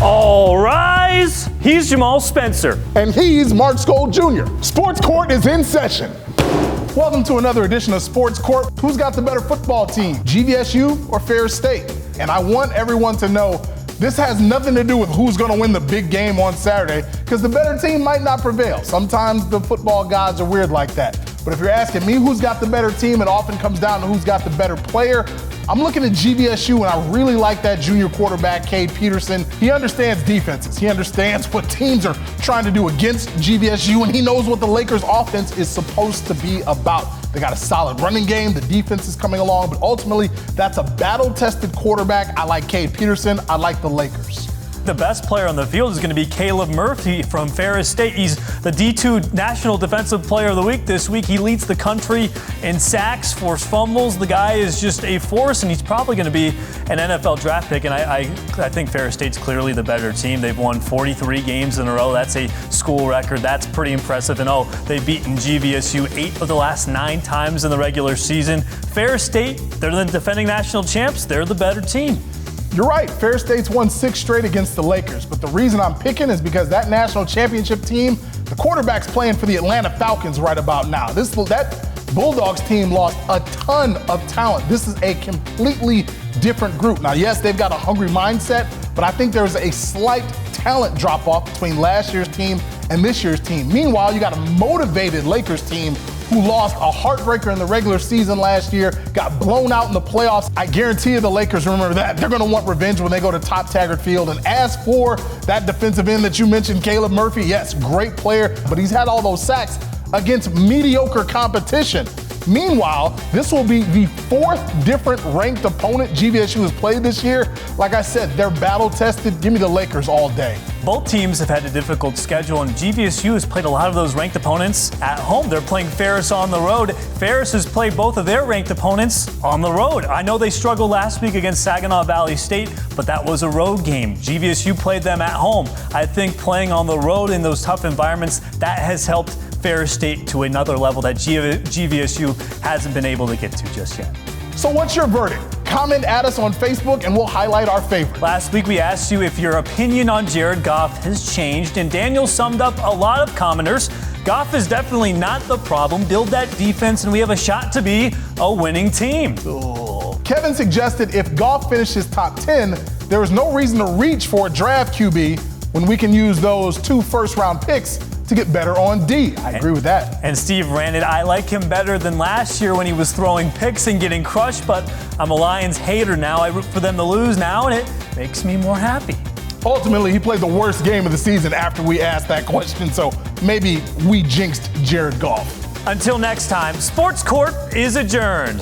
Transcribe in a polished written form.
All rise. He's Jamal Spencer. And he's Mark Skoll Jr. Sports Court is in session. Welcome to another edition of Sports Court. Who's got the better football team, GVSU or Ferris State? And I want everyone to know this has nothing to do with who's going to win the big game on Saturday, because the better team might not prevail. Sometimes the football gods are weird like that. But if you're asking me who's got the better team, it often comes down to who's got the better player. I'm looking at GVSU, and I really like that junior quarterback, Cade Peterson. He understands defenses. He understands what teams are trying to do against GVSU, and he knows what the Lakers' offense is supposed to be about. They got a solid running game. The defense is coming along, but ultimately, that's a battle-tested quarterback. I like Cade Peterson. I like the Lakers. The best player on the field is going to be Caleb Murphy from Ferris State. He's the D2 National Defensive Player of the Week this week. He leads the country in sacks, forced fumbles. The guy is just a force, and he's probably going to be an NFL draft pick. And I think Ferris State's clearly the better team. They've won 43 games in a row. That's a school record. That's pretty impressive. And they've beaten GVSU 8 of the last 9 times in the regular season. Ferris State, they're the defending national champs. They're the better team. You're right. Ferris State's won 6 straight against the Lakers, but the reason I'm picking is because that national championship team, the quarterback's playing for the Atlanta Falcons right about now. That Bulldogs team lost a ton of talent. This is a completely different group. Now, yes, they've got a hungry mindset, but I think there's a slight talent drop-off between last year's team and this year's team. Meanwhile, you got a motivated Lakers team who lost a heartbreaker in the regular season last year, got blown out in the playoffs. I guarantee you the Lakers remember that. They're going to want revenge when they go to Top Taggart Field. And as for that defensive end that you mentioned, Caleb Murphy, yes, great player, but he's had all those sacks against mediocre competition. Meanwhile, this will be the 4th different ranked opponent GVSU has played this year. Like I said, they're battle-tested. Give me the Lakers all day. Both teams have had a difficult schedule, and GVSU has played a lot of those ranked opponents at home. They're playing Ferris on the road. Ferris has played both of their ranked opponents on the road. I know they struggled last week against Saginaw Valley State, but that was a road game. GVSU played them at home. I think playing on the road in those tough environments, that has helped Ferris State to another level that GVSU hasn't been able to get to just yet. So what's your verdict? Comment at us on Facebook and we'll highlight our favorite. Last week we asked you if your opinion on Jared Goff has changed, and Daniel summed up a lot of commenters. Goff is definitely not the problem. Build that defense and we have a shot to be a winning team. Ooh. Kevin suggested if Goff finishes top 10, there is no reason to reach for a draft QB when we can use those 2 first-round picks to get better on D. I agree with that. And Steve ranted, I like him better than last year when he was throwing picks and getting crushed, but I'm a Lions hater now. I root for them to lose now, and it makes me more happy. Ultimately, he played the worst game of the season after we asked that question, so maybe we jinxed Jared Goff. Until next time, Sports Court is adjourned.